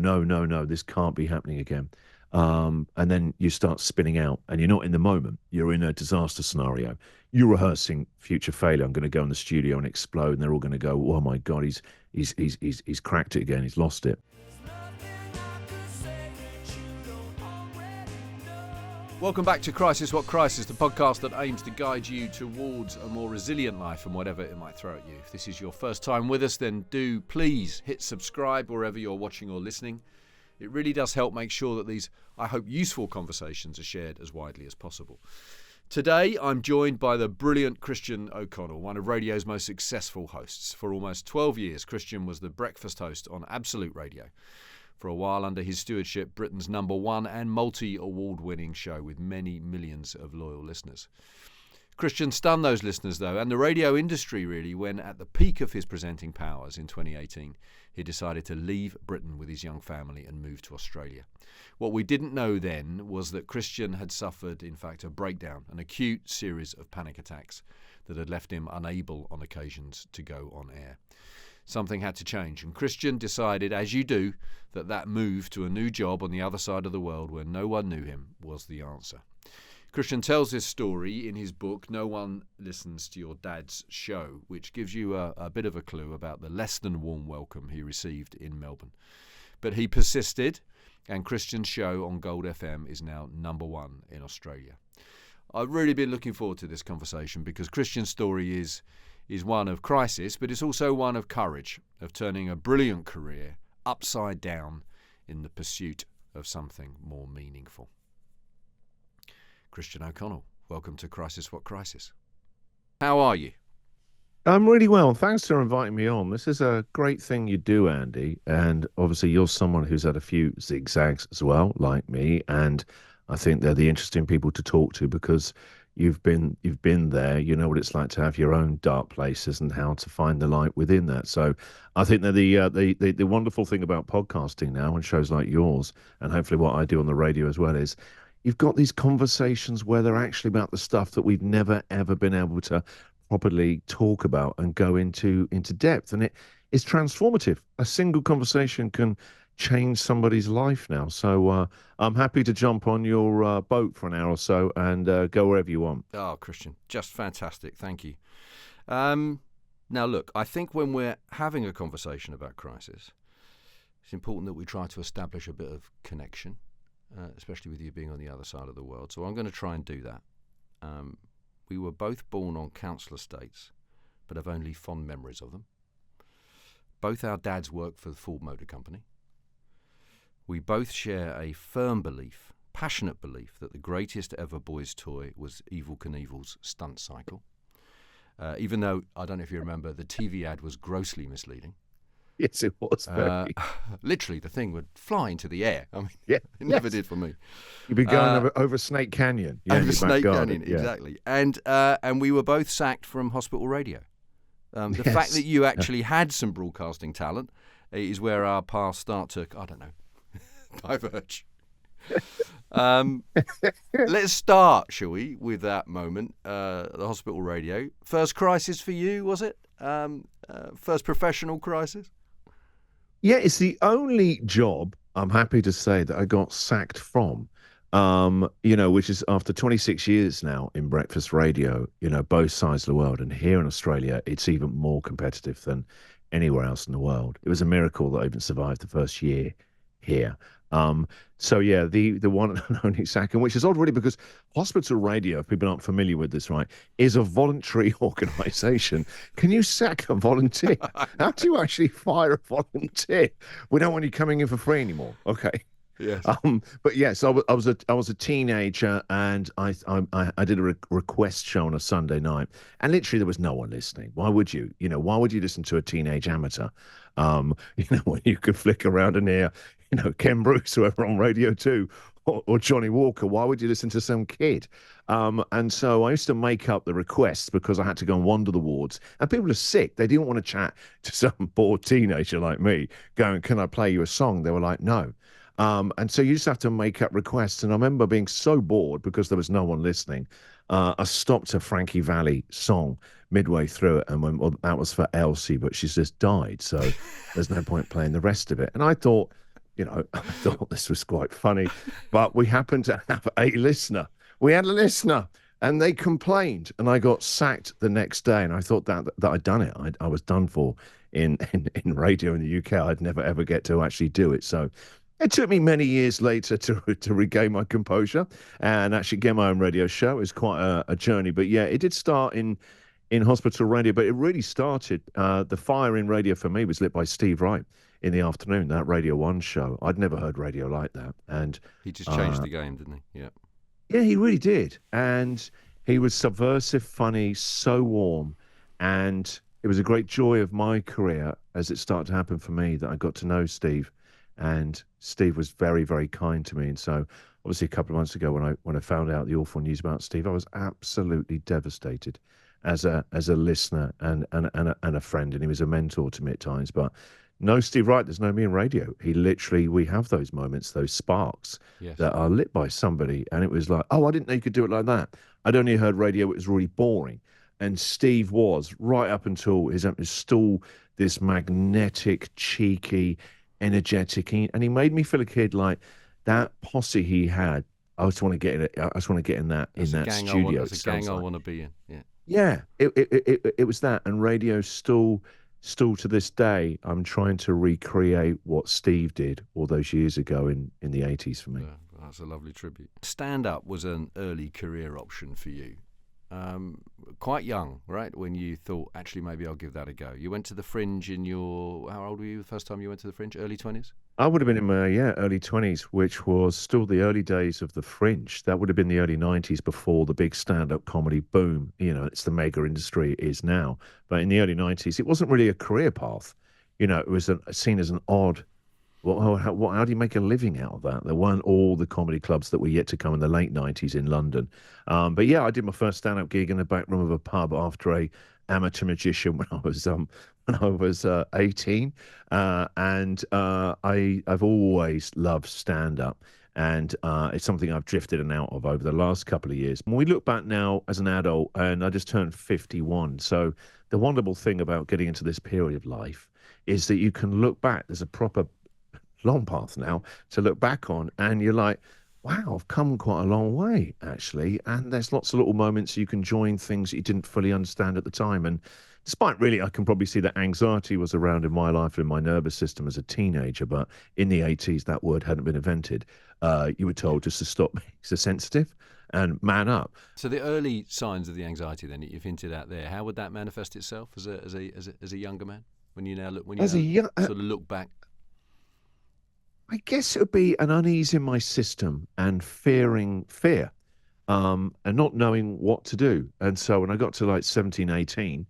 no, no, no, this can't be happening again. And then you start spinning out, and you're not in the moment. You're in a disaster scenario. You're rehearsing future failure. I'm going to go in the studio and explode, and they're all going to go, "Oh my God, he's cracked it again. He's lost it." Welcome back to Crisis What Crisis, the podcast that aims to guide you towards a more resilient life and whatever it might throw at you. If this is your first time with us, then do please hit subscribe wherever you're watching or listening. It really does help make sure that these, I hope, useful conversations are shared as widely as possible. Today, I'm joined by the brilliant Christian OConnell, one of radio's most successful hosts. For almost 12 years, Christian was the breakfast host on Absolute Radio. For a while, under his stewardship, Britain's #1 and multi-award-winning show with many millions of loyal listeners. Christian stunned those listeners, though, and the radio industry, really, when at the peak of his presenting powers in 2018, he decided to leave Britain with his young family and move to Australia. What we didn't know then was that Christian had suffered, in fact, a breakdown, an acute series of panic attacks that had left him unable on occasions to go on air. Something had to change, and Christian decided, as you do, that move to a new job on the other side of the world where no one knew him was the answer. Christian tells this story in his book, No One Listens to Your Dad's Show, which gives you a bit of a clue about the less than warm welcome he received in Melbourne. But he persisted, and Christian's show on Gold FM is now #1 in Australia. I've really been looking forward to this conversation because Christian's story is one of crisis, but it's also one of courage, of turning a brilliant career upside down in the pursuit of something more meaningful. Christian OConnell, welcome to Crisis What Crisis. How are you? I'm really well. Thanks for inviting me on. This is a great thing you do, Andy. And obviously, you're someone who's had a few zigzags as well, like me. And I think they're the interesting people to talk to because you've been there. You know what it's like to have your own dark places and how to find the light within that. So I think that the wonderful thing about podcasting now and shows like yours, and hopefully what I do on the radio as well, is you've got these conversations where they're actually about the stuff that we've never ever been able to properly talk about and go into depth, and it is transformative. A single conversation can change somebody's life now. So I'm happy to jump on your boat for an hour or so and go wherever you want. Oh, Christian, just fantastic. Thank you. Now, look, I think when we're having a conversation about crisis, it's important that we try to establish a bit of connection, especially with you being on the other side of the world. So I'm going to try and do that. We were both born on council estates, but have only fond memories of them. Both our dads work for the Ford Motor Company. We both share a firm belief, passionate belief, that the greatest ever boy's toy was Evel Knievel's stunt cycle. Even though, I don't know if you remember, the TV ad was grossly misleading. Yes, it was. Literally, the thing would fly into the air. I mean, Yeah, it never did for me. You'd be going over Snake Canyon. Over Snake Canyon, exactly. And we were both sacked from hospital radio. The fact that you actually had some broadcasting talent is where our paths start to, I don't know, diverge. Let's start, shall we, with that moment, the hospital radio. First crisis for you, was it? First professional crisis? Yeah, it's the only job, I'm happy to say, that I got sacked from, which is after 26 years now in breakfast radio, both sides of the world. And here in Australia, it's even more competitive than anywhere else in the world. It was a miracle that I even survived the first year here. So yeah, the one and only sacking, which is odd really because hospital radio, if people aren't familiar with this, right, is a voluntary organisation. Can you sack a volunteer? How do you actually fire a volunteer? We don't want you coming in for free anymore. Okay. Yes. But yes, I was a teenager and I did a request show on a Sunday night, and literally there was no one listening. Why would you? Why would you listen to a teenage amateur? When you could flick around and hear, Ken Bruce, whoever on Radio 2, or Johnny Walker. Why would you listen to some kid? And so I used to make up the requests because I had to go and wander the wards. And people are sick. They didn't want to chat to some bored teenager like me going, can I play you a song? They were like, no. And so you just have to make up requests. And I remember being so bored because there was no one listening. I stopped a Frankie Valli song midway through it and went, that was for Elsie, but she's just died. So there's no point playing the rest of it. And I thought, I thought this was quite funny, but we happened to have a listener. We had a listener, and they complained, and I got sacked the next day. And I thought that I'd done it. I was done for in radio in the UK. I'd never ever get to actually do it. So it took me many years later to regain my composure and actually get my own radio show. It was quite a journey, but yeah, it did start in hospital radio, but it really started. The fire in radio for me was lit by Steve Wright in the afternoon, that Radio 1 show. I'd never heard radio like that. And He just changed the game, didn't he? Yeah. yeah, he really did. And he was subversive, funny, so warm. And it was a great joy of my career as it started to happen for me that I got to know Steve. And Steve was very, very kind to me. And so obviously a couple of months ago when I found out the awful news about Steve, I was absolutely devastated as a listener and a friend. And he was a mentor to me at times. But no Steve Wright, there's no me in radio. We have those moments, those sparks Yes. that are lit by somebody. And it was like, oh, I didn't know you could do it like that. I'd only heard radio, it was really boring. And Steve was, right up until his still this magnetic, cheeky, energetic. And he made me feel a kid like that posse he had. I just want to get in it. I just want to get in that studio. That's a gang I want to be in. Yeah. Yeah, it was that. And radio still to this day, I'm trying to recreate what Steve did all those years ago in the 80s for me. Yeah, that's a lovely tribute. Stand-up was an early career option for you. Quite young, right? When you thought, actually, maybe I'll give that a go. You went to the Fringe how old were you the first time you went to the Fringe? Early 20s? I would have been in my early 20s, which was still the early days of the Fringe. That would have been the early 90s before the big stand-up comedy boom. It's the mega industry it is now. But in the early 90s, it wasn't really a career path. It was seen as an odd. How do you make a living out of that? There weren't all the comedy clubs that were yet to come in the late 90s in London. But yeah, I did my first stand-up gig in the back room of a pub after a amateur magician when I was 18. I've always loved stand-up. And it's something I've drifted in and out of over the last couple of years. When we look back now as an adult, and I just turned 51. So the wonderful thing about getting into this period of life is that you can look back. There's a proper long path now to look back on, and you're like, wow, I've come quite a long way actually. And there's lots of little moments you can join things that you didn't fully understand at the time. And despite really, I can probably see that anxiety was around in my life and in my nervous system as a teenager, but in the 80s that word hadn't been invented. You were told just to stop being so sensitive and man up. So the early signs of the anxiety then that you've hinted at there, how would that manifest itself as a younger man when you sort of look back? I guess it would be an unease in my system and fear, and not knowing what to do. And so when I got to like 17, 18,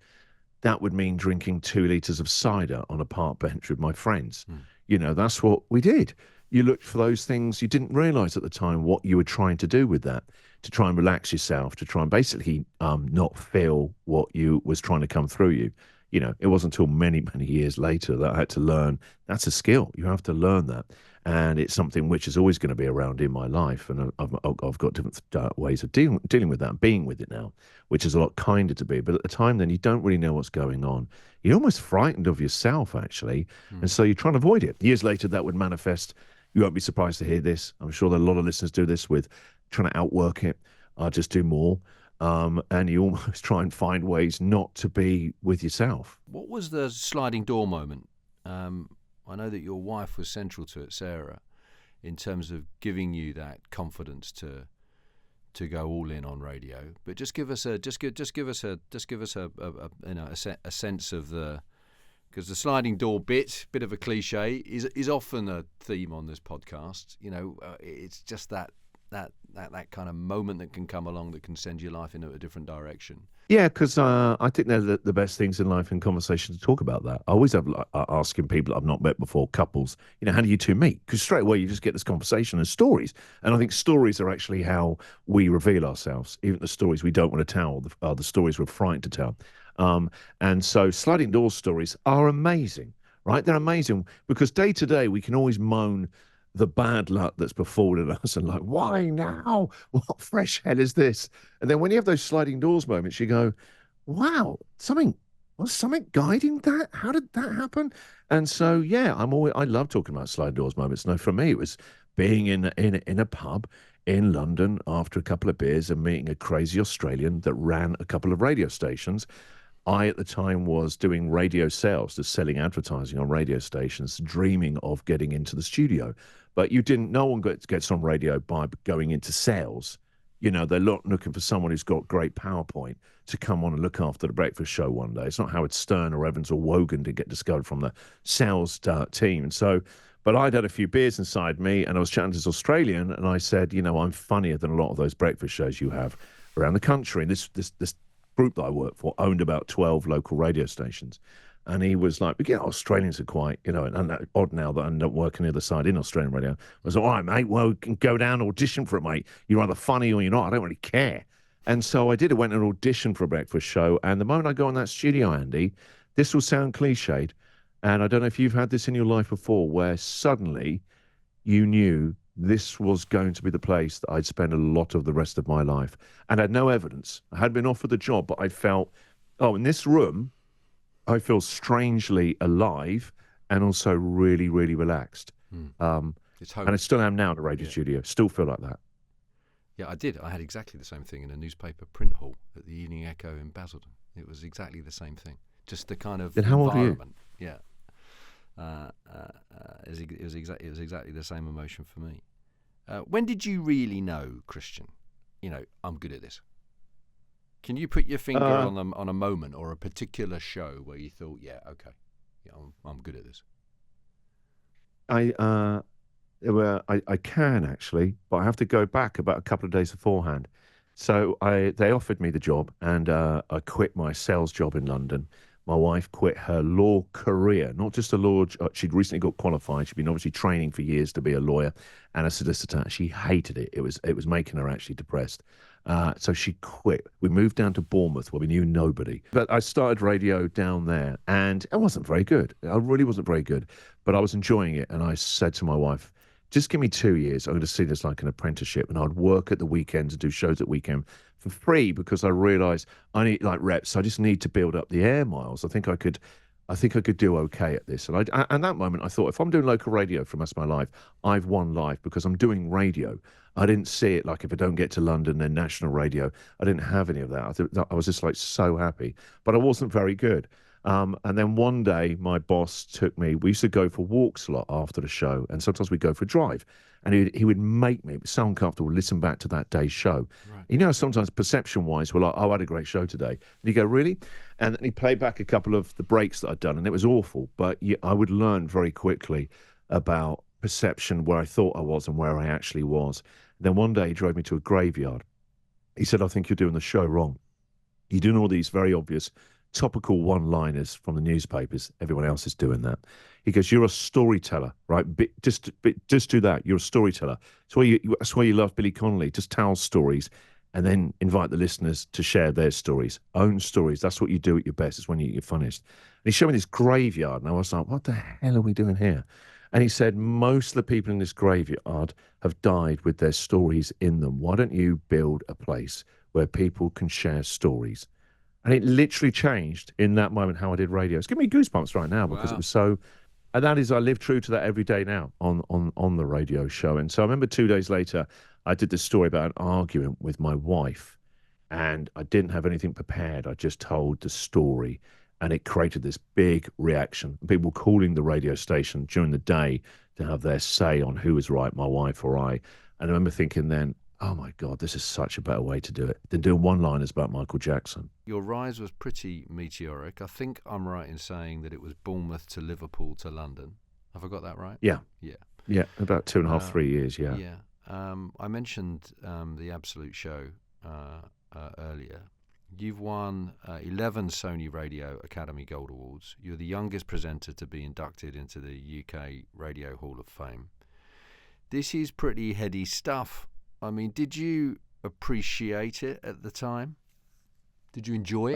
that would mean drinking 2 liters of cider on a park bench with my friends. That's what we did. You looked for those things you didn't realize at the time what you were trying to do with that, to try and relax yourself, to try and basically not feel what was trying to come through you. It wasn't until many, many years later that I had to learn that's a skill. You have to learn that. And it's something which is always going to be around in my life. And I've got different ways of dealing with that and being with it now, which is a lot kinder to be. But at the time, then you don't really know what's going on. You're almost frightened of yourself, actually. And so you're trying to avoid it. Years later, that would manifest. You won't be surprised to hear this. I'm sure that a lot of listeners do this with trying to outwork it. Just do more. And you almost try and find ways not to be with yourself. What was the sliding door moment? I know that your wife was central to it, Sarah, in terms of giving you that confidence to go all in on radio. But just give us a sense of because the sliding door bit of a cliche is often a theme on this podcast. It's just that kind of moment that can come along that can send your life in a different direction. Yeah, because I think they're the best things in life in conversation to talk about that. I always have asking people I've not met before, couples, how do you two meet? Because straight away you just get this conversation and stories. And I think stories are actually how we reveal ourselves. Even the stories we don't want to tell are the stories we're frightened to tell. And so sliding door stories are amazing, right? They're amazing because day to day we can always moan the bad luck that's befallen us and like, why now? What fresh hell is this? And then when you have those sliding doors moments, you go, wow, something was something guiding that? How did that happen? And so, yeah, I love talking about sliding doors moments. No, for me, it was being in a pub in London after a couple of beers and meeting a crazy Australian that ran a couple of radio stations. I, at the time, was doing radio sales, just selling advertising on radio stations, dreaming of getting into the studio. But no one gets on radio by going into sales. They're not looking for someone who's got great PowerPoint to come on and look after the breakfast show one day. It's not Howard Stern or Evans or Wogan to get discovered from the sales team. And so, but I'd had a few beers inside me and I was chatting to this Australian and I said, I'm funnier than a lot of those breakfast shows you have around the country. And this group that I work for owned about 12 local radio stations. And he was like, Australians are quite, and odd now that I'm not working the other side in Australian radio. I was like, all right, mate, well, you can go down and audition for it, mate. You're either funny or you're not. I don't really care. And so I did. I went and auditioned for a breakfast show. And the moment I go in that studio, Andy, this will sound cliched. And I don't know if you've had this in your life before, where suddenly you knew this was going to be the place that I'd spend a lot of the rest of my life. And I had no evidence. I had been offered the job, but I felt, in this room, I feel strangely alive and also really, really relaxed. It's home. And I still am now in a radio studio. Still feel like that. Yeah, I did. I had exactly the same thing in a newspaper print hall at the Evening Echo in Basildon. It was exactly the same thing. Just the kind of Then how old are you? environment. Yeah. It was exactly the same emotion for me. When did you really know, Christian, I'm good at this? Can you put your finger on a moment or a particular show where you thought, yeah, okay, yeah, I'm good at this? I can actually, but I have to go back about a couple of days beforehand. So they offered me the job, and I quit my sales job in London. My wife quit her law career, not just a law. She'd recently got qualified. She'd been obviously training for years to be a lawyer and a solicitor. She hated it. It was making her actually depressed. So she quit. We moved down to Bournemouth where we knew nobody. But I started radio down there, and it wasn't very good. I really wasn't very good, but I was enjoying it. And I said to my wife, just give me 2 years. I'm going to see this like an apprenticeship, and I'd work at the weekends and do shows at weekend for free because I realised I need like reps. I just need to build up the air miles. I think I could do okay at this. And at that moment, I thought if I'm doing local radio for most of my life, I've won life because I'm doing radio. I didn't see it like if I don't get to London, then national radio. I didn't have any of that. I was just like so happy, but I wasn't very good. And then one day, my boss took me. We used to go for walks a lot after the show, and sometimes we'd go for a drive. And he would make me, it was so uncomfortable, listen back to that day's show. Right. Sometimes perception-wise, we're like, oh, I had a great show today. And you go, really? And then he played back a couple of the breaks that I'd done, and it was awful. But I would learn very quickly about perception, where I thought I was and where I actually was. And then one day, he drove me to a graveyard. He said, I think you're doing the show wrong. You're doing all these very obvious topical one-liners from the newspapers. Everyone else is doing that. He goes, you're a storyteller, right? Just do that. You're a storyteller. That's why you love Billy Connolly. Just tell stories and then invite the listeners to share their stories, own stories. That's what you do at your best. It's when you're funniest. And he showed me this graveyard, and I was like, what the hell are we doing here? And he said, most of the people in this graveyard have died with their stories in them. Why don't you build a place where people can share stories? And it literally changed in that moment how I did radio. It's giving me goosebumps right now because it was so. And that is, I live true to that every day now on the radio show. And so I remember 2 days later, I did this story about an argument with my wife, and I didn't have anything prepared. I just told the story, and it created this big reaction. People calling the radio station during the day to have their say on who was right, my wife or I. And I remember thinking then, oh my God, this is such a better way to do it than doing one-liners about Michael Jackson. Your rise was pretty meteoric. I think I'm right in saying that it was Bournemouth to Liverpool to London. Have I got that right? Yeah. Yeah. Yeah, about 2.5, 3 years, yeah. Yeah. I mentioned the Absolute Show earlier. You've won 11 Sony Radio Academy Gold Awards. You're the youngest presenter to be inducted into the UK Radio Hall of Fame. This is pretty heady stuff. I mean, did you appreciate it at the time? Did you enjoy it?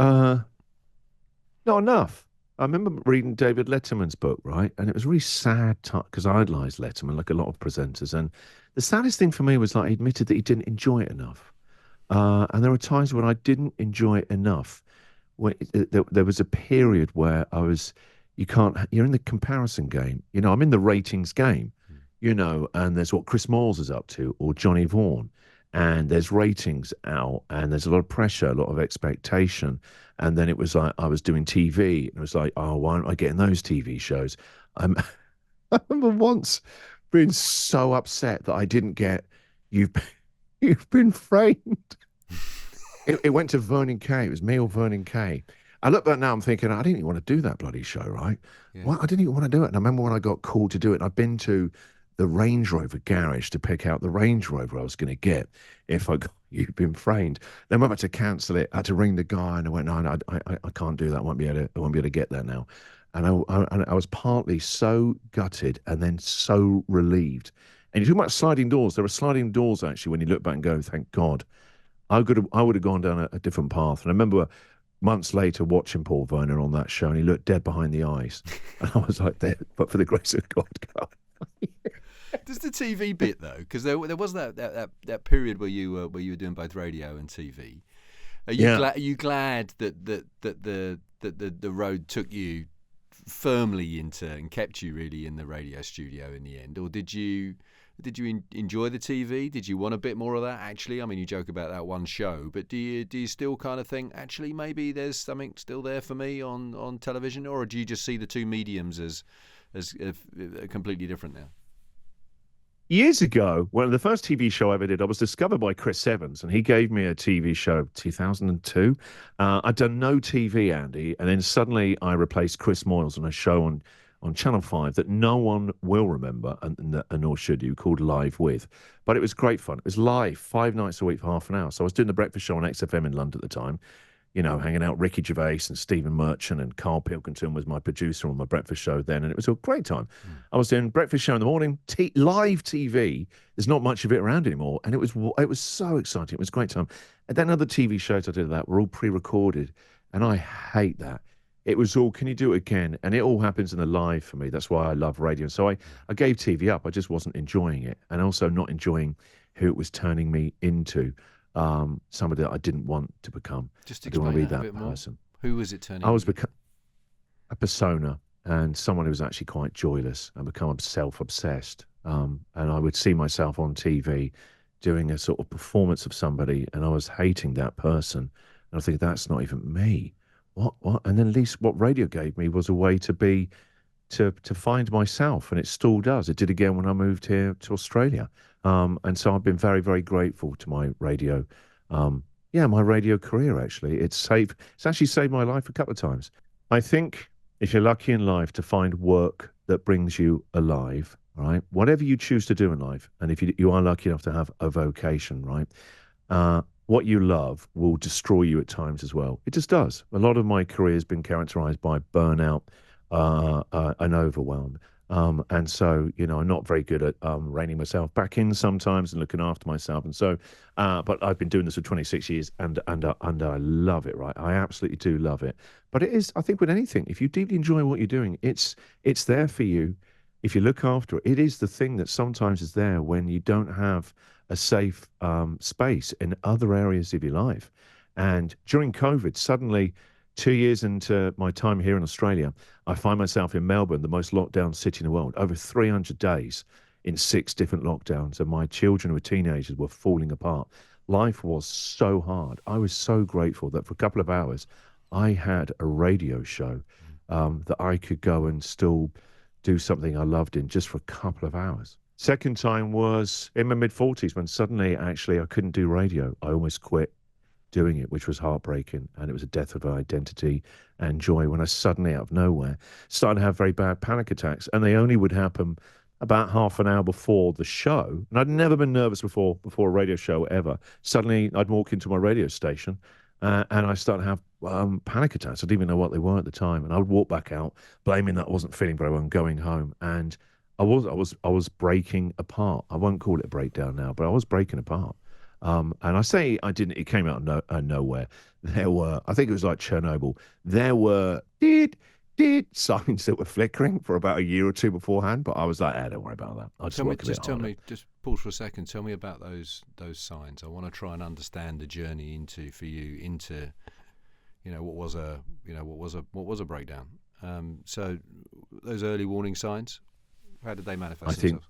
Not enough. I remember reading David Letterman's book, right? And it was really sad because I idolized Letterman, like a lot of presenters. And the saddest thing for me was like he admitted that he didn't enjoy it enough. And there were times when I didn't enjoy it enough there was a period where you're in the comparison game. I'm in the ratings game, and there's what Chris Moyles is up to or Johnny Vaughan. And there's ratings out, and there's a lot of pressure, a lot of expectation. And then it was like I was doing TV, and it was like, oh, why aren't I getting those TV shows? I'm, I remember once being so upset that I didn't get you've you've been framed. It went to Vernon Kay. It was me or Vernon Kay. I look back now, I'm thinking, I didn't even want to do that bloody show, right? Yeah. What? I didn't even want to do it. And I remember when I got called to do it, and I'd been to the Range Rover garage to pick out the Range Rover I was going to get if I got you'd been framed. Then I had to cancel it. I had to ring the guy, and I went, no, I can't do that. I won't be able to get that now. And I was partly so gutted and then so relieved. And you're talking about sliding doors. There are sliding doors, actually, when you look back and go, thank God. I would have gone down a different path. And I remember months later watching Paul Vernon on that show, and he looked dead behind the eyes. And I was like, but for the grace of God, God. Does the TV bit though? Because there was that period where you were doing both radio and TV. Are you glad that the road took you firmly into and kept you really in the radio studio in the end, or did you enjoy the TV? Did you want a bit more of that? Actually, I mean, you joke about that one show, but do you still kind of think actually maybe there's something still there for me on television, or do you just see the two mediums as completely different now? Years ago, well, the first TV show I ever did, I was discovered by Chris Evans, and he gave me a TV show, 2002. I'd done no TV, Andy, and then suddenly I replaced Chris Moyles on a show on Channel 5 that no one will remember, and nor should you, called Live With. But it was great fun. It was live 5 nights a week for half an hour. So I was doing the breakfast show on XFM in London at the time, hanging out with Ricky Gervais and Stephen Merchant, and Carl Pilkington was my producer on my breakfast show then, and it was a great time. I was doing breakfast show in the morning, live TV. There's not much of it around anymore, and it was so exciting. It was a great time. And then other TV shows I did that were all pre-recorded, and I hate that. It was all, can you do it again? And it all happens in the live for me. That's why I love radio. So I gave TV up. I just wasn't enjoying it, and also not enjoying who it was turning me into. Somebody that I didn't want to become. Just I didn't want to be explain that that a bit more. person. Who was it turning? I was a persona, and someone who was actually quite joyless, and become self-obsessed. And I would see myself on TV doing a sort of performance of somebody, and I was hating that person. And I think that's not even me. What? And then at least what radio gave me was a way to find myself, and it still does. It did again when I moved here to Australia. And so I've been very, very grateful to my radio. My radio career, actually. It's actually saved my life a couple of times. I think if you're lucky in life to find work that brings you alive, right? Whatever you choose to do in life, and if you are lucky enough to have a vocation, right? What you love will destroy you at times as well. It just does. A lot of my career has been characterized by burnout and overwhelm. And so, I'm not very good at reining myself back in sometimes and looking after myself. And so, but I've been doing this for 26 years and I love it, right? I absolutely do love it. But it is, I think with anything, if you deeply enjoy what you're doing, it's there for you. If you look after it, it is the thing that sometimes is there when you don't have a safe space in other areas of your life. And during COVID, suddenly 2 years into my time here in Australia, I find myself in Melbourne, the most locked down city in the world, over 300 days in 6 different lockdowns. And my children who were teenagers were falling apart. Life was so hard. I was so grateful that for a couple of hours, I had a radio show that I could go and still do something I loved in just for a couple of hours. Second time was in my mid-40s when suddenly, actually, I couldn't do radio. I almost quit doing it, which was heartbreaking, and it was a death of identity and joy when I suddenly, out of nowhere, started to have very bad panic attacks, and they only would happen about half an hour before the show. And I'd never been nervous before a radio show ever. Suddenly, I'd walk into my radio station, and I started to have panic attacks. I didn't even know what they were at the time, and I would walk back out, blaming that I wasn't feeling very well and going home, and I was breaking apart. I won't call it a breakdown now, but I was breaking apart. And I say I didn't, it came out of nowhere. There were, I think it was like Chernobyl, there were signs that were flickering for about a year or two beforehand, but I was like, don't worry about that. I'll just work a bit harder. Just pause for a second. Tell me about those signs. I want to try and understand the journey into what was a breakdown. So those early warning signs, how did they I manifest think themselves?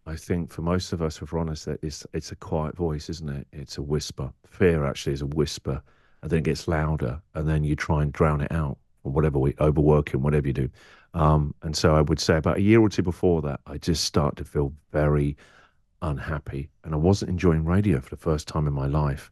I think for most of us, if we're honest, that it's a quiet voice, isn't it? It's a whisper. Fear actually is a whisper, and then it gets louder, and then you try and drown it out, or whatever we overworking, whatever you do. And so I would say about a year or two before that, I just started to feel very unhappy, and I wasn't enjoying radio for the first time in my life.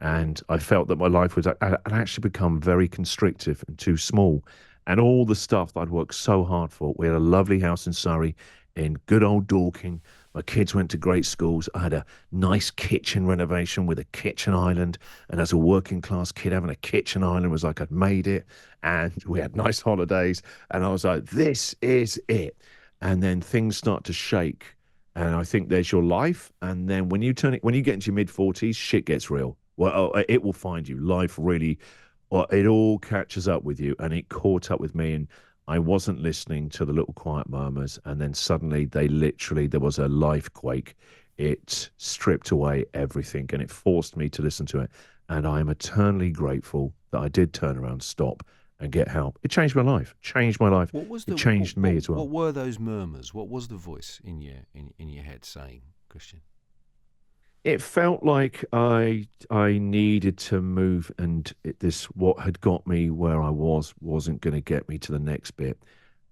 And I felt that my life had actually become very constrictive and too small. And all the stuff that I'd worked so hard for. We had a lovely house in Surrey, in good old Dorking. My kids went to great schools. I had a nice kitchen renovation with a kitchen island. And as a working class kid, having a kitchen island was like I'd made it. And we had nice holidays. And I was like, this is it. And then things start to shake. And I think there's your life. And then when you get into your mid 40s, shit gets real. Well, it will find you. Life really, well, it all catches up with you. And it caught up with me. And I wasn't listening to the little quiet murmurs. And then suddenly there was a life quake. It stripped away everything and it forced me to listen to it. And I am eternally grateful that I did turn around, stop, and get help. It changed my life, changed my life. What was It the changed me as well. what were those murmurs? What was the voice in your head saying, Christian? It felt like I needed to move, and this what had got me where I wasn't going to get me to the next bit,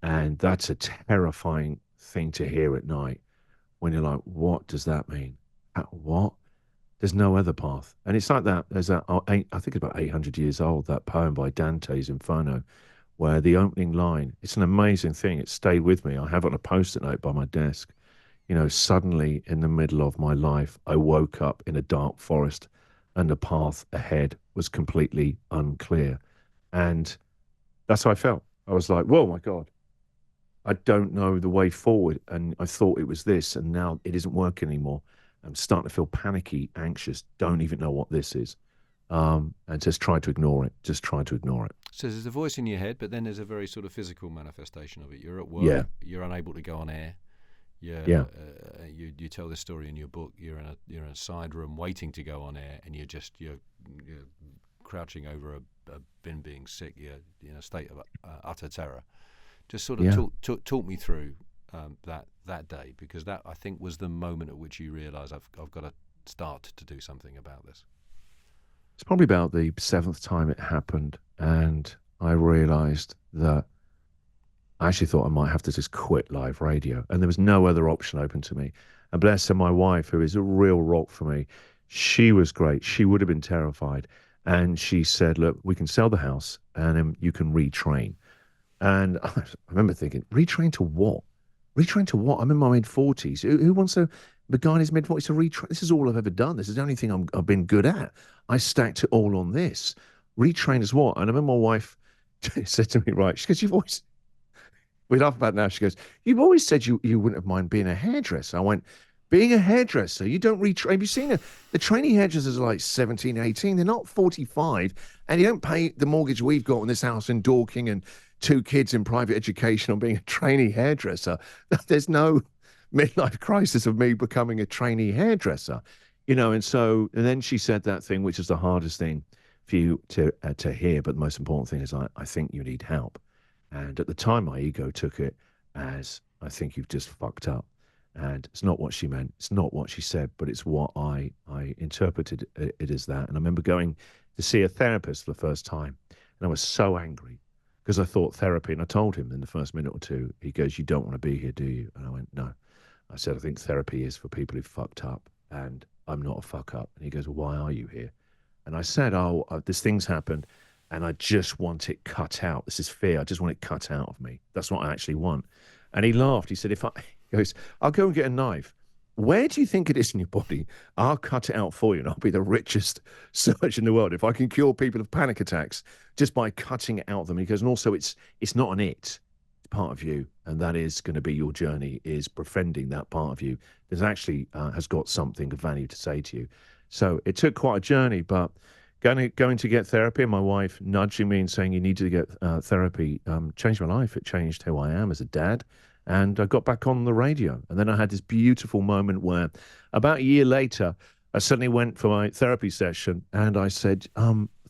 and that's a terrifying thing to hear at night when you're like, what does that mean? What? There's no other path, and it's like that. There's that. I think it's about 800 years old. That poem by Dante's Inferno, where the opening line. It's an amazing thing. It stayed with me. I have it on a post-it note by my desk. Suddenly in the middle of my life, I woke up in a dark forest and the path ahead was completely unclear. And that's how I felt. I was like, whoa, my God, I don't know the way forward. And I thought it was this, and now it isn't working anymore. I'm starting to feel panicky, anxious, don't even know what this is. And just try to ignore it, just try to ignore it. So there's a voice in your head, but then there's a very sort of physical manifestation of it. You're at work, Yeah, you're unable to go on air. yeah, You tell this story in your book. You're in a side room waiting to go on air, and you're crouching over a bin being sick. You're in a state of utter terror. Just sort of yeah. talk me through that day, because that, I think, was the moment at which you realise I've got to start to do something about this. It's probably about the seventh time it happened. And I realized that I actually thought I might have to just quit live radio, and there was no other option open to me. And bless her, my wife, who is a real rock for me, she was great. She would have been terrified. And she said, look, we can sell the house and you can retrain. And I remember thinking, retrain to what? Retrain to what? I'm in my mid 40s. Who wants to, the guy in his mid 40s to retrain? This is all I've ever done. This is the only thing I've been good at. I stacked it all on this. Retrain is what? And I remember my wife said to me, right, she goes, we laugh about it now. She goes, you've always said you wouldn't have mind being a hairdresser. I went, being a hairdresser, you don't retrain. Have you seen it? The trainee hairdressers are like 17, 18. They're not 45. And you don't pay the mortgage we've got on this house in Dorking and two kids in private education on being a trainee hairdresser. There's no midlife crisis of me becoming a trainee hairdresser, and then she said that thing, which is the hardest thing for you to hear. But the most important thing is, I think you need help. And at the time, my ego took it as, I think you've just fucked up. And it's not what she meant. It's not what she said, but it's what I interpreted it as that. And I remember going to see a therapist for the first time. And I was so angry because I thought therapy, and I told him in the first minute or two, he goes, you don't want to be here, do you? And I went, no. I said, I think therapy is for people who've fucked up, and I'm not a fuck up. And he goes, well, why are you here? And I said, this thing's happened, and I just want it cut out. This is fear. I just want it cut out of me. That's what I actually want. And he laughed. He said, he goes, I'll go and get a knife. Where do you think it is in your body? I'll cut it out for you, and I'll be the richest surgeon in the world if I can cure people of panic attacks just by cutting it out of them. He goes, and also it's not an it. It's part of you, and that is going to be your journey, is befriending that part of you that actually has got something of value to say to you. So it took quite a journey, but going to get therapy, and my wife nudging me and saying you need to get therapy changed my life. It changed who I am as a dad. And I got back on the radio. And then I had this beautiful moment where about a year later, I suddenly went for my therapy session and I said,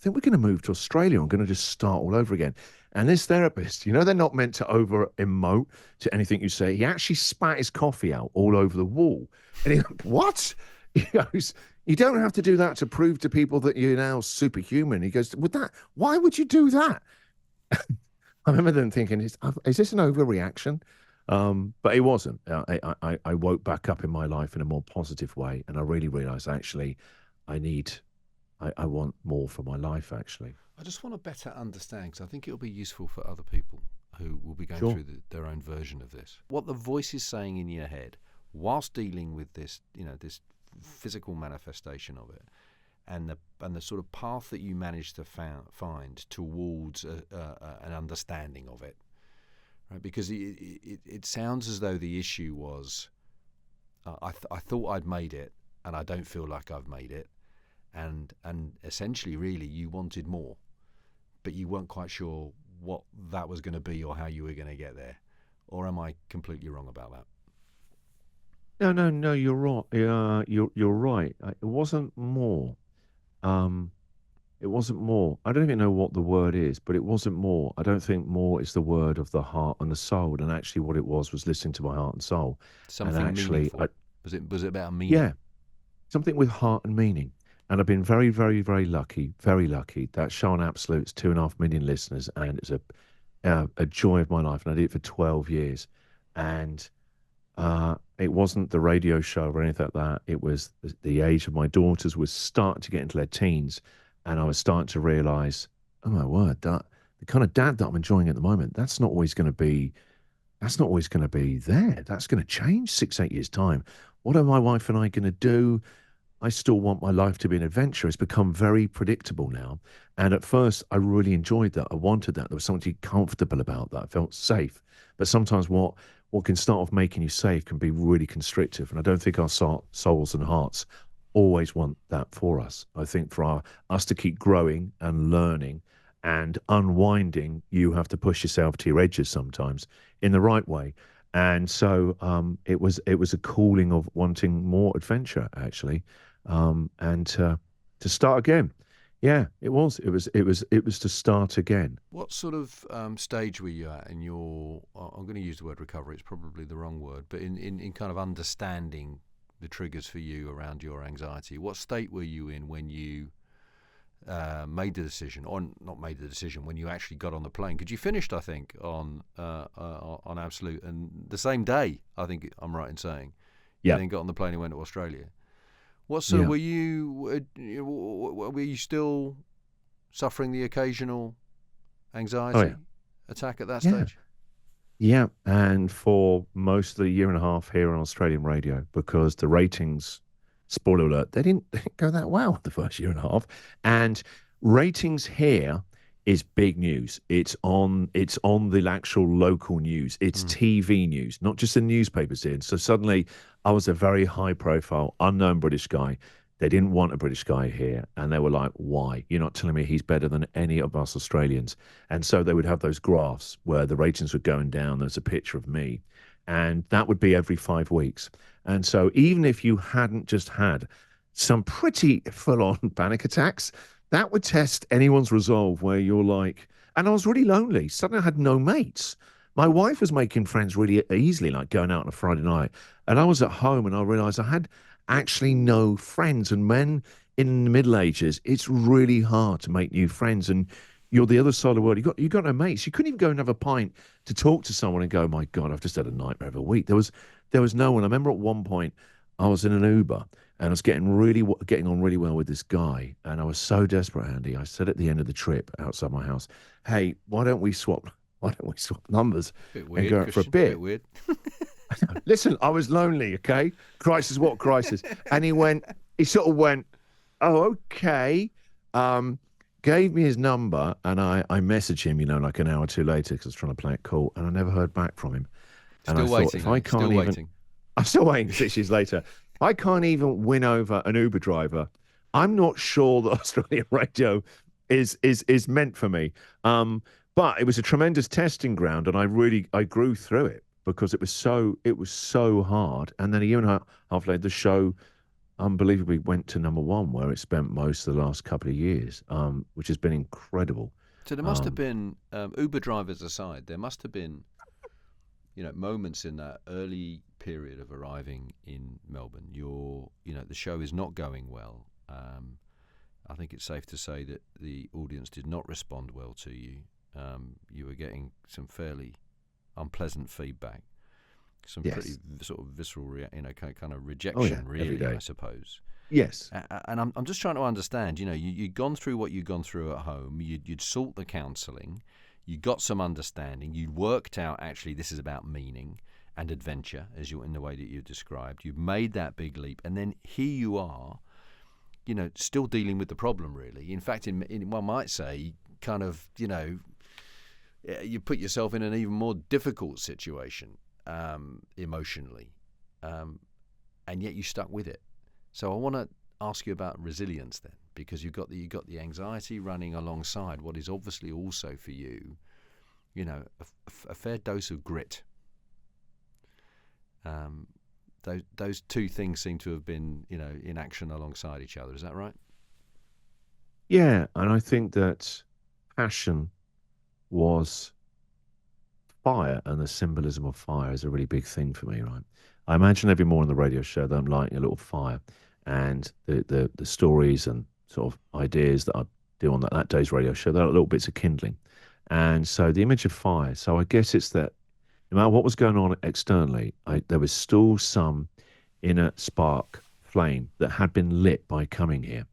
think we're going to move to Australia. I'm going to just start all over again. And this therapist, they're not meant to over emote to anything you say. He actually spat his coffee out all over the wall. And he went, what? He goes, you don't have to do that to prove to people that you're now superhuman. He goes, why would you do that? I remember then thinking, is this an overreaction? But it wasn't. I woke back up in my life in a more positive way, and I really realized actually I need, I want more for my life, actually. I just want to better understand, because I think it'll be useful for other people who will be going Sure. through their own version of this. What the voice is saying in your head whilst dealing with this, this physical manifestation of it, and the sort of path that you managed to find towards an understanding of it, right? Because it sounds as though the issue was, I thought I'd made it, and I don't feel like I've made it, and essentially, really, you wanted more, but you weren't quite sure what that was going to be or how you were going to get there. Or am I completely wrong about that? No, you're right. You're right. It wasn't more. Um, it wasn't more. I don't even know what the word is, but it wasn't more. I don't think more is the word of the heart and the soul. And actually, what it was listening to my heart and soul. And Something actually, meaningful. Was it about meaning? yeah, something with heart and meaning. And I've been very, very, very lucky. That show on Absolute's 2.5 million listeners, and it's a joy of my life. And I did it for 12 years, and it wasn't the radio show or anything like that. It was the age of my daughters was starting to get into their teens, and I was starting to realize, oh my word, that the kind of dad that I'm enjoying at the moment, that's not always going to be. That's not always going to be there. That's going to change 6, 8 years time. What are my wife and I going to do? I still want my life to be an adventure. It's become very predictable now. And at first, I really enjoyed that. I wanted that. There was something comfortable about that. I felt safe. But sometimes what can start off making you safe can be really constrictive. And I don't think our souls and hearts always want that for us. I think for us to keep growing and learning and unwinding, you have to push yourself to your edges sometimes in the right way. And so it was a calling of wanting more adventure, actually, and to start again. Yeah, it was to start again. What sort of stage were you at in your? I'm going to use the word recovery. It's probably the wrong word, but in kind of understanding the triggers for you around your anxiety. What state were you in when you made the decision, or not made the decision, when you actually got on the plane? Because you finished, I think, on Absolute, and the same day, I think I'm right in saying, you Yeah, then got on the plane and went to Australia. What sort of yeah. were you still suffering the occasional Oh anxiety yeah, attack at that yeah. stage? Yeah, and for most of the year and a half here on Australian radio, because the ratings, spoiler alert, they didn't go that well the first year and a half. And ratings here is big news. It's on the actual local news. It's Mm. TV news, not just the newspapers here. So suddenly I was a very high profile, unknown British guy. They didn't want a British guy here. And they were like, why? You're not telling me he's better than any of us Australians. And so they would have those graphs where the ratings were going down. There's a picture of me. And that would be every 5 weeks. And so even if you hadn't just had some pretty full on panic attacks, that would test anyone's resolve where you're like, and I was really lonely. Suddenly I had no mates. My wife was making friends really easily, like going out on a Friday night. And I was at home and I realized I had actually no friends. And men in the Middle Ages, it's really hard to make new friends. And you're the other side of the world. You got no mates. You couldn't even go and have a pint to talk to someone and go, my God, I've just had a nightmare of a week. There was no one. I remember at one point I was in an Uber and I was getting on really well with this guy, and I was so desperate, Andy. I said at the end of the trip outside my house, "Hey, why don't we swap? Why don't we swap numbers Bit and weird, go out for a Christian. Bit bit?" weird. Listen, I was lonely. Okay, crisis, what crisis? And he sort of went, "Oh, okay." Um, Gave me his number, and I messaged him, like an hour or two later because I was trying to play it cool, and I never heard back from him. And I Still thought, waiting, if are I you? Still can't even, waiting. I'm still waiting 6 years later. I can't even win over an Uber driver. I'm not sure that Australian radio is meant for me. But it was a tremendous testing ground, and I grew through it because it was so hard. And then a year and a half later, the show unbelievably went to number one, where it spent most of the last couple of years, which has been incredible. So there must have Um, been Uber drivers aside. There must have been moments in that early period of arriving in Melbourne. The show is not going well. I think it's safe to say that the audience did not respond well to you. You were getting some fairly unpleasant feedback, some pretty yes. sort of visceral, kind of Oh yeah, rejection, every really, I day. suppose. Yes. And I'm just trying to understand. You'd gone through what you'd gone through at home. You'd sought the counselling. You got some understanding. You'd worked out actually this is about meaning and adventure, as you in the way that you described. You've made that big leap, and then here you are, still dealing with the problem. Really, in fact, in one might say, kind of, you put yourself in an even more difficult situation emotionally, and yet you stuck with it. So I want to ask you about resilience then, because you got the anxiety running alongside what is obviously also for you, a fair dose of grit. Um, those two things seem to have been, in action alongside each other. Is that right? Yeah, and I think that passion was fire, and the symbolism of fire is a really big thing for me, right? I imagine every morning on the radio show that I'm lighting a little fire, and the stories and sort of ideas that I do on that day's radio show, they're little bits of kindling. And so the image of fire. So I guess it's that no matter what was going on externally, there was still some inner spark flame that had been lit by coming here.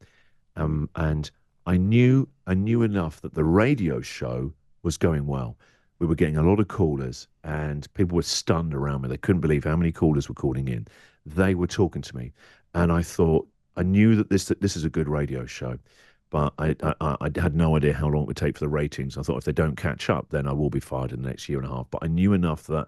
And I knew enough that the radio show was going well. We were getting a lot of callers, and people were stunned around me. They couldn't believe how many callers were calling in. They were talking to me, and I thought I knew that this is a good radio show, but I had no idea how long it would take for the ratings. I thought if they don't catch up, then I will be fired in the next year and a half. But I knew enough that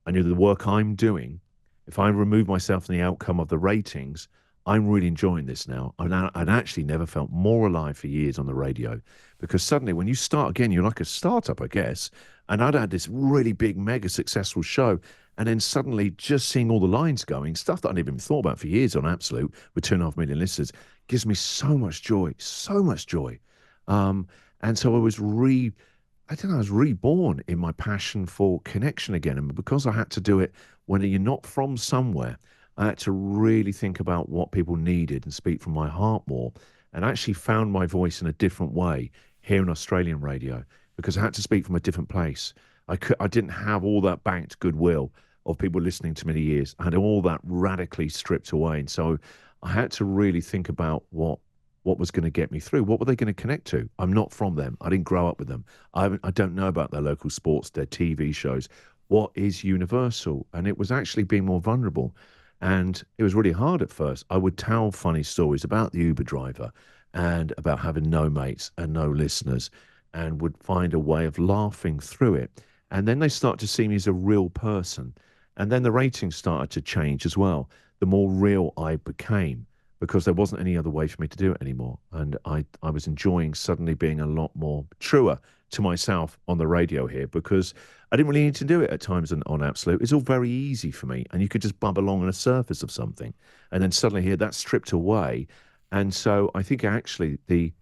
I knew the work I'm doing, if I remove myself from the outcome of the ratings, I'm really enjoying this now. I'd actually never felt more alive for years on the radio, because suddenly when you start again, you're like a startup, I guess. And I'd had this really big, mega successful show. And then suddenly just seeing all the lines going, stuff that I'd never even thought about for years on Absolute with 2.5 million listeners, gives me so much joy, so much joy. Um, and so I don't know, I was reborn in my passion for connection again. And because I had to do it when you're not from somewhere, I had to really think about what people needed and speak from my heart more. And I actually found my voice in a different way here in Australian radio, because I had to speak from a different place. I didn't have all that banked goodwill of people listening to me in years. I had all that radically stripped away. And so I had to really think about what was going to get me through. What were they going to connect to? I'm not from them. I didn't grow up with them. I don't know about their local sports, their TV shows. What is universal? And it was actually being more vulnerable. And it was really hard at first. I would tell funny stories about the Uber driver and about having no mates and no listeners, and would find a way of laughing through it. And then they start to see me as a real person. And then the ratings started to change as well. The more real I became, because there wasn't any other way for me to do it anymore. And I was enjoying suddenly being a lot more truer to myself on the radio here, because I didn't really need to do it at times on Absolute. It's all very easy for me. And you could just bump along on the surface of something. And then suddenly here, that's stripped away. And so I think actually the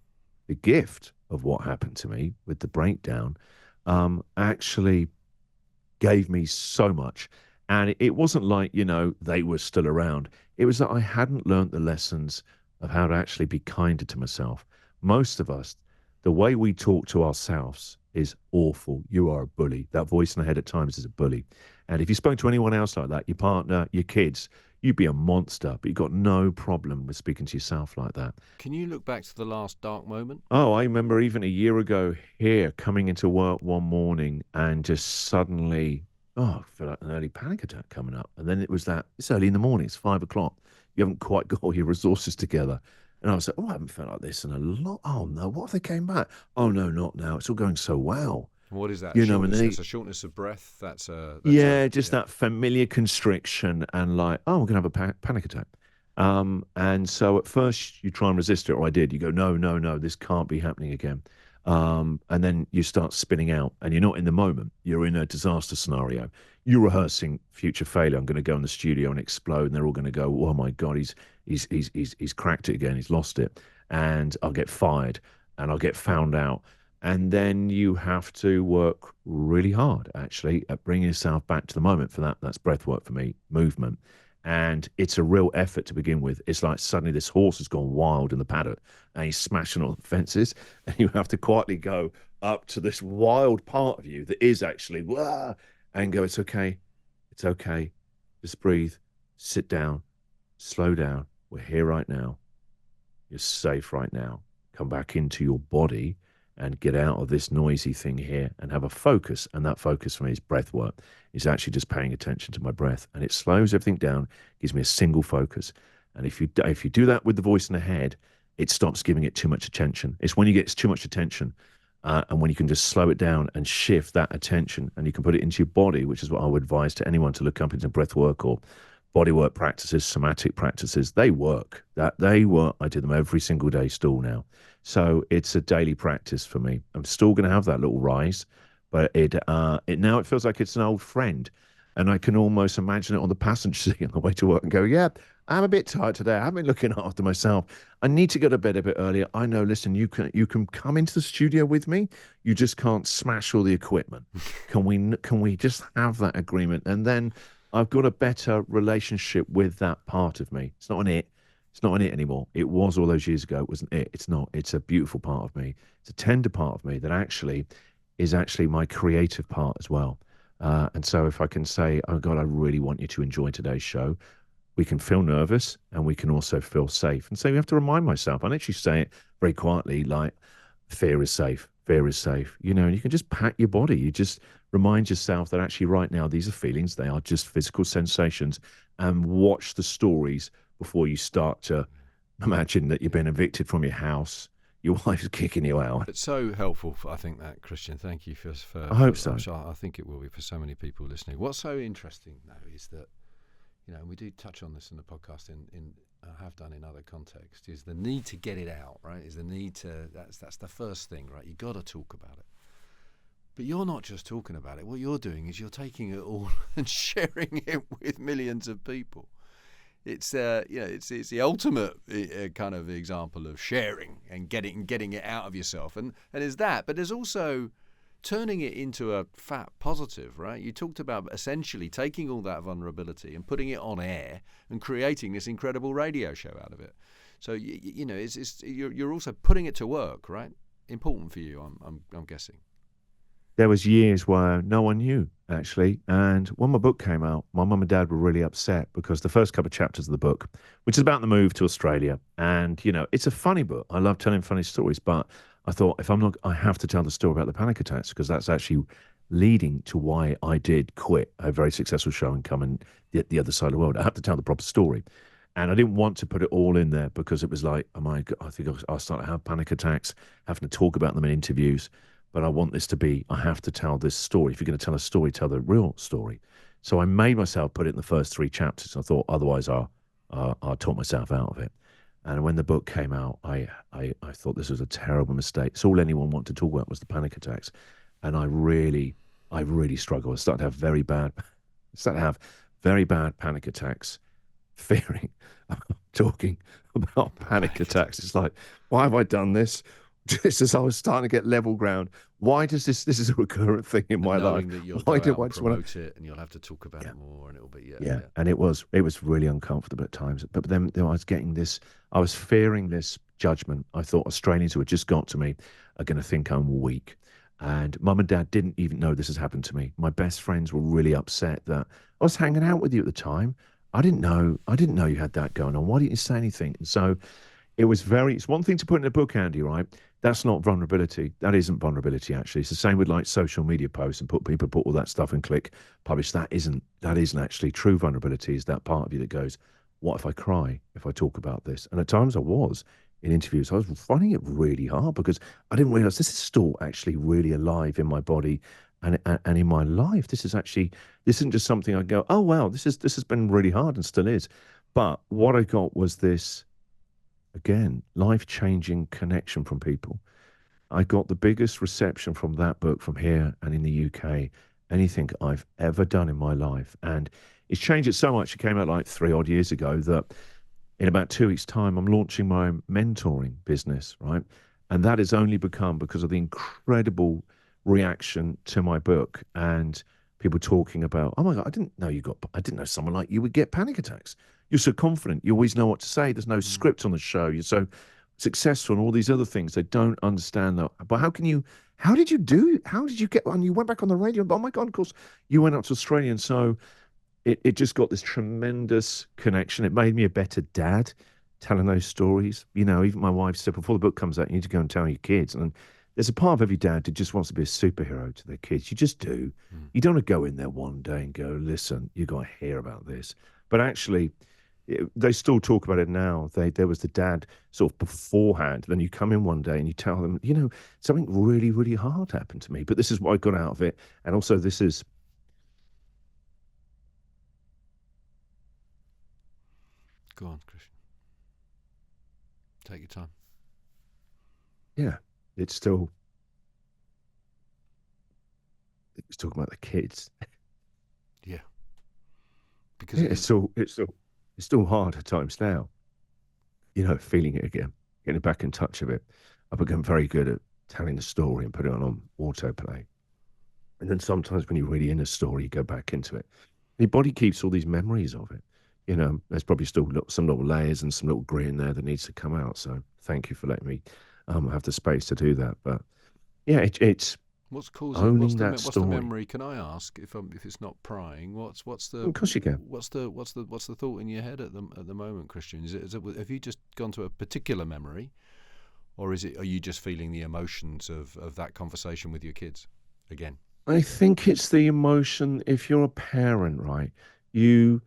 gift of what happened to me with the breakdown actually gave me so much. And it wasn't like, they were still around. It was that I hadn't learned the lessons of how to actually be kinder to myself. Most of us, the way we talk to ourselves is awful. You are a bully. That voice in the head at times is a bully. And if you spoke to anyone else like that, your partner, your kids, you'd be a monster, but you've got no problem with speaking to yourself like that. Can you look back to the last dark moment? Oh, I remember even a year ago here coming into work one morning and just suddenly, I feel like an early panic attack coming up. And then it's early in the morning, it's 5 o'clock. You haven't quite got all your resources together. And I was like, I haven't felt like this in a lot. Oh no, what if they came back? Oh no, not now. It's all going so well. What is that? You know, and Shortness. they, That's a shortness of breath. yeah, just that familiar constriction and like, oh, we're gonna have a panic attack. And so at first you try and resist it, or I did. You go, no, no, no, this can't be happening again. And then you start spinning out and you're not in the moment. You're in a disaster scenario. You're rehearsing future failure. I'm going to go in the studio and explode, and they're all going to go, "Oh my God, he's cracked it again. He's lost it." And I'll get fired and I'll get found out. And then you have to work really hard, actually, at bringing yourself back to the moment. For that, that's breath work for me, movement. And it's a real effort to begin with. It's like suddenly this horse has gone wild in the paddock and he's smashing all the fences. And you have to quietly go up to this wild part of you that is actually, "Wah," and go, "It's okay. It's okay. Just breathe, sit down, slow down. We're here right now. You're safe right now. Come back into your body and get out of this noisy thing here and have a focus." And that focus for me is breath work. It's actually just paying attention to my breath, and it slows everything down, gives me a single focus. And if you do that with the voice in the head, it stops giving it too much attention. It's when you get too much attention, and when you can just slow it down and shift that attention, and you can put it into your body, which is what I would advise to anyone to look up into breath work or bodywork practices, somatic practices. They work. That they work. I do them every single day still now. So it's a daily practice for me. I'm still going to have that little rise, but it now it feels like it's an old friend, and I can almost imagine it on the passenger seat on the way to work and go, "Yeah, I'm a bit tired today. I haven't been looking after myself. I need to go to bed a bit earlier. I know. Listen, you can come into the studio with me. You just can't smash all the equipment. Can we just have that agreement?" And then I've got a better relationship with that part of me. It's not an it. It's not an it anymore. It was all those years ago. It wasn't it. It's not. It's a beautiful part of me. It's a tender part of me that actually is actually my creative part as well. And so if I can say, "Oh God, I really want you to enjoy today's show," we can feel nervous and we can also feel safe. And so you have to remind myself. I literally say it very quietly, like, "Fear is safe. Fear is safe." And you can just pat your body. You just remind yourself that actually right now, these are feelings. They are just physical sensations, and watch the stories before you start to imagine that you've been evicted from your house. Your wife's kicking you out. It's so helpful, I think, that, Christian. Thank you I hope I'm so. sure, I think it will be for so many people listening. What's so interesting, though, is that, we do touch on this in the podcast, in I have done in other contexts, is the need to get it out, right? Is the need to, that's the first thing, right? You got to talk about it. But you're not just talking about it. What you're doing is you're taking it all and sharing it with millions of people. It's it's the ultimate kind of example of sharing and getting it out of yourself, and there's that, but there's also turning it into a fat positive, right? You talked about essentially taking all that vulnerability and putting it on air and creating this incredible radio show out of it. So you're also putting it to work, right? Important for you, I'm guessing. There was years where no one knew actually, and when my book came out, my mum and dad were really upset because the first couple of chapters of the book, which is about the move to Australia, and it's a funny book. I love telling funny stories, but I thought, if I'm not, I have to tell the story about the panic attacks because that's actually leading to why I did quit a very successful show and come and the other side of the world. I have to tell the proper story. And I didn't want to put it all in there because it was like, oh my God, I think I'll start to have panic attacks, having to talk about them in interviews. But I want this to be, I have to tell this story. If you're going to tell a story, tell the real story. So I made myself put it in the first three chapters. I thought otherwise I'll talk myself out of it. And when the book came out, I thought this was a terrible mistake. So all anyone wanted to talk about was the panic attacks. And I really struggled. Started to have very bad panic attacks, fearing talking about panic attacks. It's like, why have I done this? Just as I was starting to get level ground, why does this is a recurrent thing in And my life? knowing that you'll Why go do out I and just want to? promote it, and you'll have to talk about Yeah, it more, and it'll be yeah. And it was really uncomfortable at times. But then I was getting this, I was fearing this judgment. I thought Australians who had just got to me are going to think I'm weak. And mum and dad didn't even know this has happened to me. My best friends were really upset that I was hanging out with you at the time. I didn't know you had that going on. Why didn't you say anything? And so it's one thing to put in a book, Andy, right? That's not vulnerability. That isn't vulnerability, actually. It's the same with like social media posts and people put all that stuff and click publish. That isn't actually true vulnerability. Is that part of you that goes, what if I cry if I talk about this? And at times I was in interviews, I was finding it really hard because I didn't realize this is still actually really alive in my body and in my life. This isn't just something I go, oh wow, this has been really hard and still is. But what I got was this, again, life changing connection from people. I got the biggest reception from that book from here and in the UK, anything I've ever done in my life. And it's changed it so much. It came out like 3 odd years ago that in about 2 weeks' time, I'm launching my own mentoring business, right? And that has only become because of the incredible reaction to my book and people talking about, oh my God, I didn't know someone like you would get panic attacks. You're so confident. You always know what to say. There's no Mm. script on the show. You're so successful and all these other things. They don't understand that. But how did you get on? You went back on the radio. Oh my God, of course, you went up to Australia. And so it just got this tremendous connection. It made me a better dad telling those stories. You know, even my wife said before the book comes out, you need to go and tell your kids. And there's a part of every dad that just wants to be a superhero to their kids. You just do. Mm. You don't want to go in there one day and go, listen, you got to hear about this. But actually, they still talk about it now. There was the dad sort of beforehand. Then you come in one day and you tell them, something really, really hard happened to me. But this is what I got out of it. And also, this is, Go on, Christian. Take your time. yeah, it's talking about the kids. Yeah, because Yeah, it is. it's still hard at times now. Feeling it again, getting back in touch with it. I've become very good at telling the story and putting it on autoplay. And then sometimes when you're really in a story, you go back into it. Your body keeps all these memories of it. There's probably still some little layers and some little grit in there that needs to come out. So thank you for letting me have the space to do that. But yeah, it's What's causing? owning that What's the story. memory? Can I ask if it's not prying? What's the Of course you can. what's the thought in your head at the moment, Christian? Have you just gone to a particular memory, or are you just feeling the emotions of that conversation with your kids again? I think it's the emotion. If you're a parent, right, you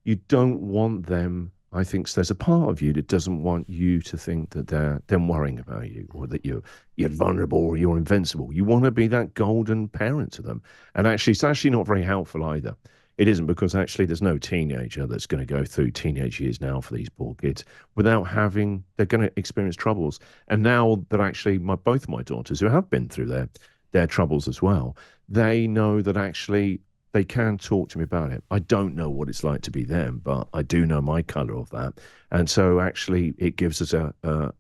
you don't want them. I think there's a part of you that doesn't want you to think that they're them worrying about you or that you're vulnerable or you're invincible. You want to be that golden parent to them. And actually, it's actually not very helpful either. It isn't because actually there's no teenager that's going to go through teenage years now for these poor kids without having they're going to experience troubles. And now that actually both my daughters who have been through their troubles as well, they know that actually they can talk to me about it. I don't know what it's like to be them, but I do know my color of that. And so actually it gives us a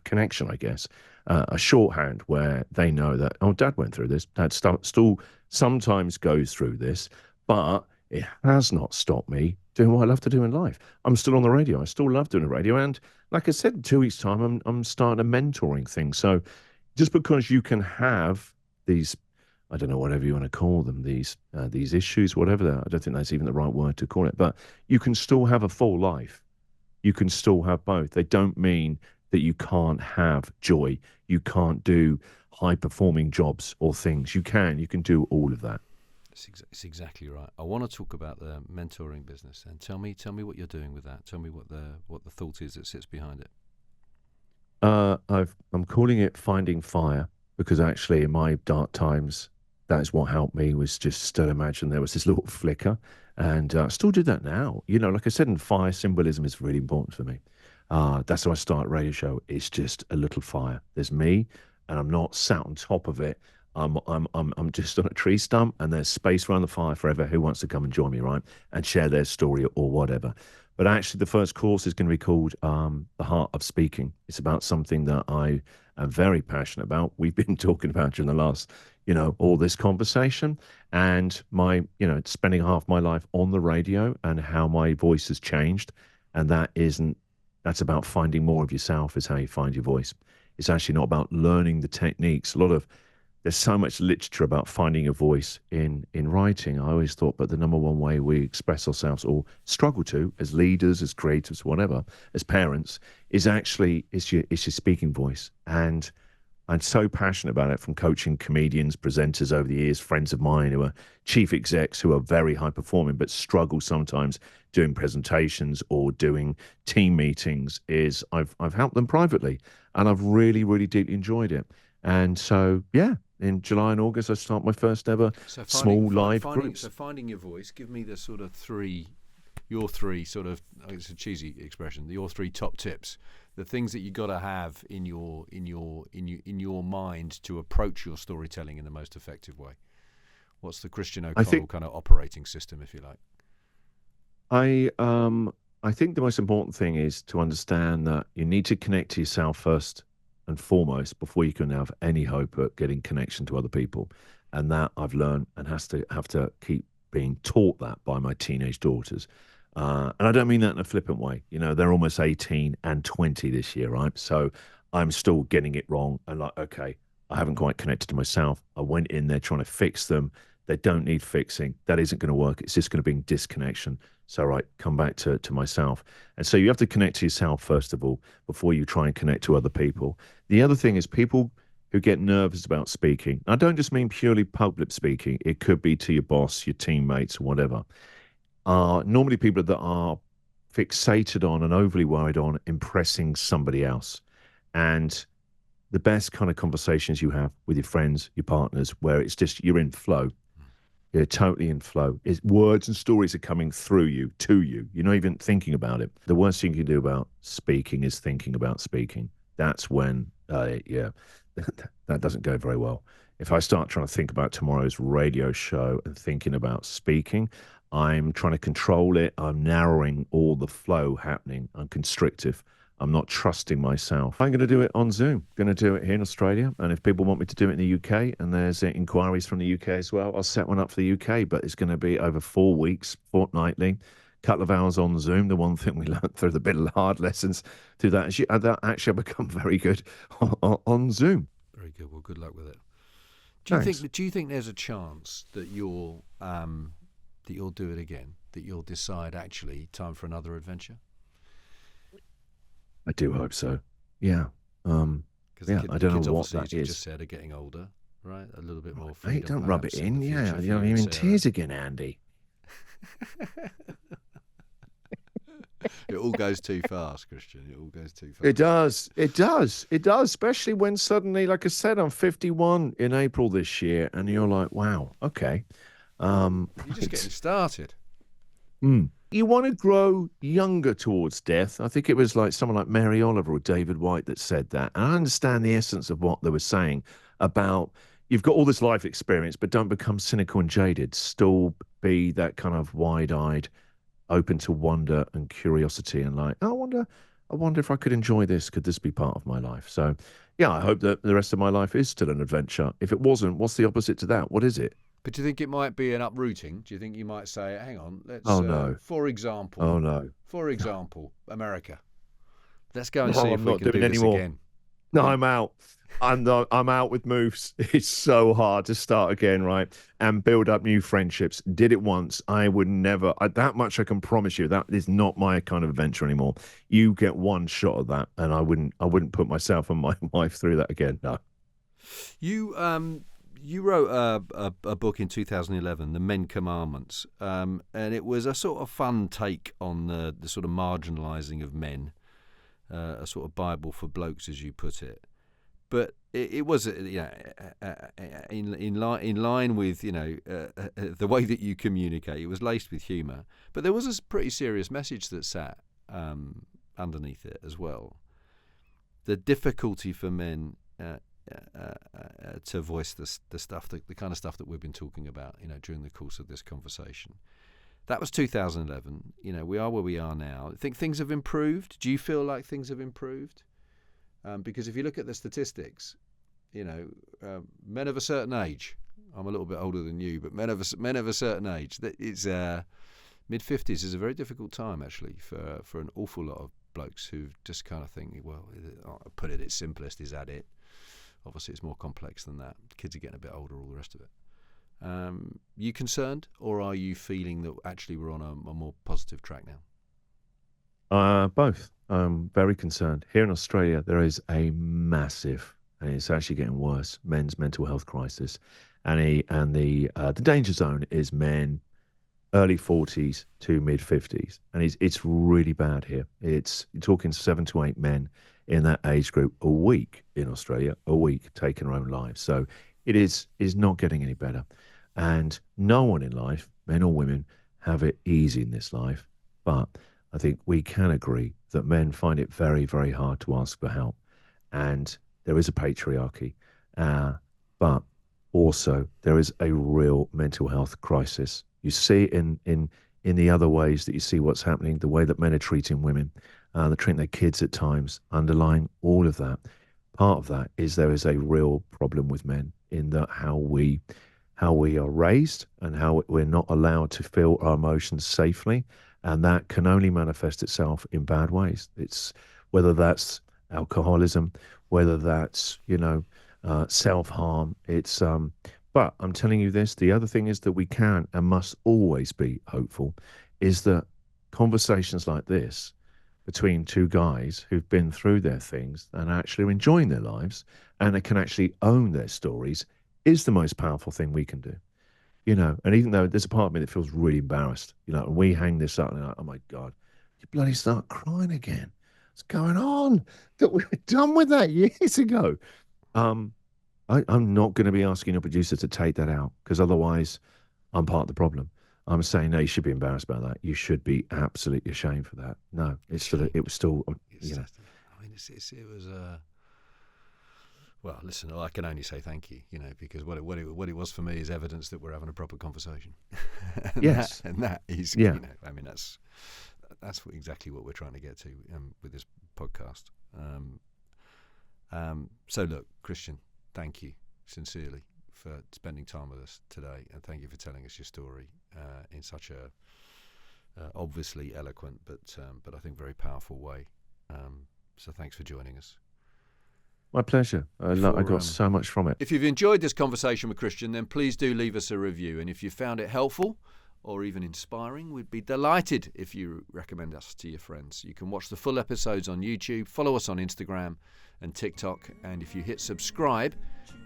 connection, I guess, a shorthand where they know that, oh, dad went through this. Dad still sometimes goes through this, but it has not stopped me doing what I love to do in life. I'm still on the radio. I still love doing the radio. And like I said, in 2 weeks' time, I'm starting a mentoring thing. So just because you can have these, I don't know, whatever you want to call them, these issues, whatever I don't think that's even the right word to call it, but you can still have a full life. You can still have both. They don't mean that you can't have joy. You can't do high performing jobs or things. You can do all of that. It's exactly right. I want to talk about the mentoring business and tell me what you're doing with that. Tell me what the thought is that sits behind it. I'm calling it Finding Fire because actually in my dark times, that's what helped me was just still imagine there was this little flicker, and I still do that now. Like I said, in fire symbolism is really important for me. That's how I start a radio show. It's just a little fire. There's me, and I'm not sat on top of it. I'm just on a tree stump, and there's space around the fire for whoever who wants to come and join me, right, and share their story or whatever. But actually, the first course is going to be called "The Heart of Speaking." It's about something that I am very passionate about. We've been talking about during the last, all this conversation, and spending half my life on the radio and how my voice has changed, and that's about finding more of yourself is how you find your voice. It's actually not about learning the techniques. There's so much literature about finding a voice in writing. I always thought, but the number one way we express ourselves or struggle to as leaders, as creatives, whatever, as parents, is actually it's your speaking voice. And I'm so passionate about it from coaching comedians, presenters over the years, friends of mine who are chief execs who are very high performing but struggle sometimes doing presentations or doing team meetings. Is I've helped them privately and I've really, really deeply enjoyed it. And so, yeah, in July and August, I start my first ever So small live groups. finding your voice. Give me the sort of three your three sort of, it's a cheesy expression, your three top tips, the things that you got to have in your mind to approach your storytelling in the most effective way. What's the Christian I O'Connell think kind of operating system, if you like? I um I think the most important thing is to understand that you need to connect to yourself first and foremost before you can have any hope at getting connection to other people. And that I've learned and has to have to keep being taught that by my teenage daughters. And I don't mean that in a flippant way. You know, they're almost 18 and 20 this year, right? So I'm still getting it wrong. And like, okay, I haven't quite connected to myself. I went in there trying to fix them. They don't need fixing. That isn't going to work. It's just going to bring disconnection. So, right, come back to myself. And so you have to connect to yourself, first of all, before you try and connect to other people. The other thing is people who get nervous about speaking. I don't just mean purely public speaking, it could be to your boss, your teammates, whatever. Are normally people that are fixated on and overly worried on impressing somebody else. And the best kind of conversations you have with your friends, your partners, where it's just you're in flow. You're totally in flow. It's words and stories are coming through you, to you. You're not even thinking about it. The worst thing you can do about speaking is thinking about speaking. That's when, yeah, that doesn't go very well. If I start trying to think about tomorrow's radio show and thinking about speaking, I'm trying to control it. I'm narrowing all the flow happening. I'm constrictive. I'm not trusting myself. I'm going to do it on Zoom. Going to do it here in Australia. And if people want me to do it in the UK, and there's inquiries from the UK as well, I'll set one up for the UK. But it's going to be over 4 weeks, fortnightly, couple of hours on Zoom. The one thing we learned through the bit of hard lessons through that, that actually I've become very good on Zoom. Very good. Well, good luck with it. Thanks. Do you think there's a chance that you'll do it again? That you'll decide actually time for another adventure? I do hope so. Yeah. Because Yeah, I the don't kids know what obviously, as that you is. just said, are getting older, right? A little bit more Hey, freedom, don't rub it perhaps, in in. the Yeah, future for you know, you I'm and in Sarah. tears again, Andy. It all goes too fast, Christian. It all goes too It fast. does. It does. It does. Especially when suddenly, like I said, I'm 51 in April this year, and you're like, wow, okay. You're just getting Right. started. You want to grow younger towards death. I think it was like someone like Mary Oliver or David White that said that. And I understand the essence of what they were saying about you've got all this life experience, but don't become cynical and jaded. Still be that kind of wide-eyed, open to wonder and curiosity, and like, oh, I wonder if I could enjoy this. Could this be part of my life? So, yeah, I hope that the rest of my life is still an adventure. If it wasn't, what's the opposite to that? What is it? But do you think it might be an uprooting? Do you think you might say, hang on, let's, Oh no. Oh no. for example, America. Let's go and see No, if I'm we not can doing do this anymore. again. No, I'm out. I'm out with moves. It's so hard to start again, right? And build up new friendships. Did it once. I would never that much I can promise you. That is not my kind of adventure anymore. You get one shot at that, and I wouldn't put myself and my wife through that again. No. You wrote a book in 2011, The Men Commandments, and it was a sort of fun take on the sort of marginalising of men, a sort of Bible for blokes, as you put it. But it was, in line with the way that you communicate. It was laced with humour, but there was a pretty serious message that sat underneath it as well. The difficulty for men to voice the stuff, the kind of stuff that we've been talking about, during the course of this conversation. That was 2011. We are where we are now. I think things have improved. Do you feel like things have improved? Because if you look at the statistics, men of a certain age. I'm a little bit older than you, but men of a certain age. That it's mid-50s is a very difficult time actually for an awful lot of blokes who just kind of think, well, I'll put it its simplest. Is that it? Obviously, it's more complex than that. Kids are getting a bit older, all the rest of it. You concerned, or are you feeling that actually we're on a more positive track now? Both. I'm very concerned. Here in Australia, there is a massive, and it's actually getting worse, men's mental health crisis, and the danger zone is men early 40s to mid 50s, and it's really bad here. It's you're talking 7 to 8 men in that age group a week in Australia, a week taking their own lives. So it is not getting any better, and no one in life, men or women, have it easy in this life. But I think we can agree that men find it very, very hard to ask for help. And there is a patriarchy. But also there is a real mental health crisis. You see it in the other ways that you see what's happening, the way that men are treating women, they're treating their kids at times, underlying all of that. Part of that is there is a real problem with men in that how we are raised and how we're not allowed to feel our emotions safely, and that can only manifest itself in bad ways. It's whether that's alcoholism, whether that's self harm. But I'm telling you this. The other thing is that we can and must always be hopeful, is that conversations like this between two guys who've been through their things and actually are enjoying their lives and they can actually own their stories is the most powerful thing we can do. And even though there's a part of me that feels really embarrassed, and we hang this up and they're like, oh my God, you bloody start crying again. What's going on? That we were done with that years ago. Um, I'm not going to be asking your producer to take that out because otherwise I'm part of the problem. I'm saying, no, you should be embarrassed about that. You should be absolutely ashamed for that. No, it was still, I mean, it was well, listen, I can only say thank you, because what it was for me is evidence that we're having a proper conversation. and yes. that is, Yeah. I mean, that's exactly what we're trying to get to with this podcast. So look, Christian, thank you sincerely for spending time with us today, and thank you for telling us your story in such a obviously eloquent but I think very powerful way. So thanks for joining us. My pleasure. I got so much from it. If you've enjoyed this conversation with Christian, then please do leave us a review. And if you found it helpful or even inspiring, we'd be delighted if you recommend us to your friends. You can watch the full episodes on YouTube, follow us on Instagram and TikTok. And if you hit subscribe,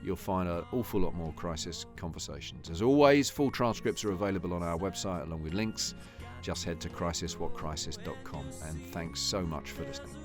you'll find an awful lot more crisis conversations. As always, full transcripts are available on our website along with links. Just head to crisiswhatcrisis.com. And thanks so much for listening.